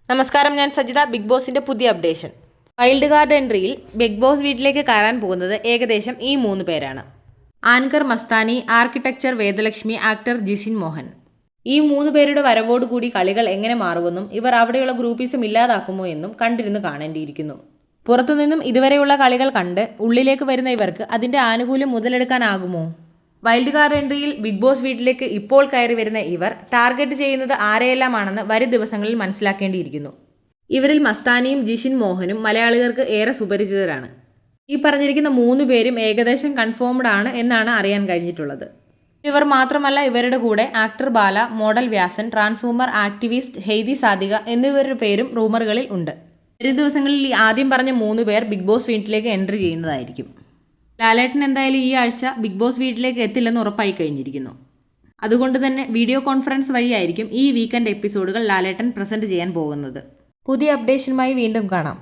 നമസ്കാരം, ഞാൻ സജിത. ബിഗ് ബോസിന്റെ പുതിയ അപ്ഡേഷൻ. വൈൽഡ് കാർഡ് എൻട്രിയിൽ ബിഗ് ബോസ് വീട്ടിലേക്ക് കയറാൻ പോകുന്നത് ഏകദേശം ഈ 3 പേരാണ്. Anchor Mastani, architecture Vedalakshmi, actor Jishin Mohan. ഈ 3 പേരുടെ വരവോടുകൂടി കളികൾ എങ്ങനെ മാറുമെന്നും ഇവർ അവിടെയുള്ള ഗ്രൂപ്പിസം ഇല്ലാതാക്കുമോ എന്നും കണ്ടിരുന്ന് കാണേണ്ടിയിരിക്കുന്നു. പുറത്തുനിന്നും ഇതുവരെയുള്ള കളികൾ കണ്ട് ഉള്ളിലേക്ക് വരുന്ന ഇവർക്ക് അതിന്റെ ആനുകൂല്യം മുതലെടുക്കാനാകുമോ? വൈൽഡ് കാർഡ് എൻട്രിയിൽ ബിഗ് ബോസ് വീട്ടിലേക്ക് ഇപ്പോൾ കയറി വരുന്ന ഇവർ ടാർഗറ്റ് ചെയ്യുന്നത് ആരെയെല്ലാമാണെന്ന് വരും ദിവസങ്ങളിൽ മനസ്സിലാക്കേണ്ടിയിരിക്കുന്നു. ഇവരിൽ മസ്താനിയും ജിഷിൻ മോഹനും മലയാളികർക്ക് ഏറെ സുപരിചിതരാണ്. ഈ പറഞ്ഞിരിക്കുന്ന 3 പേരും ഏകദേശം കൺഫേംഡ് ആണ് എന്നാണ് അറിയാൻ കഴിഞ്ഞിട്ടുള്ളത്. ഇവർ മാത്രമല്ല, ഇവരുടെ കൂടെ actor Bala, model Vyasan, transformer activist Heidi Saadiya എന്നിവരുടെ പേരും റൂമറുകളിൽ ഉണ്ട്. വരും ദിവസങ്ങളിൽ ഈ ആദ്യം പറഞ്ഞ 3 പേർ ബിഗ് ബോസ് വീട്ടിലേക്ക് എൻട്രി ചെയ്യുന്നതായിരിക്കും. ലാലേട്ടൻ എന്തായാലും ഈ ആഴ്ച ബിഗ് ബോസ് വീട്ടിലേക്ക് എത്തില്ലെന്ന് ഉറപ്പായി കഴിഞ്ഞിരിക്കുന്നു. അതുകൊണ്ട് തന്നെ വീഡിയോ കോൺഫറൻസ് വഴിയായിരിക്കും ഈ വീക്കെൻഡ് എപ്പിസോഡുകൾ ലാലേട്ടൻ പ്രസന്റ് ചെയ്യാൻ പോകുന്നത്. പുതിയ അപ്ഡേഷനുമായി വീണ്ടും കാണാം.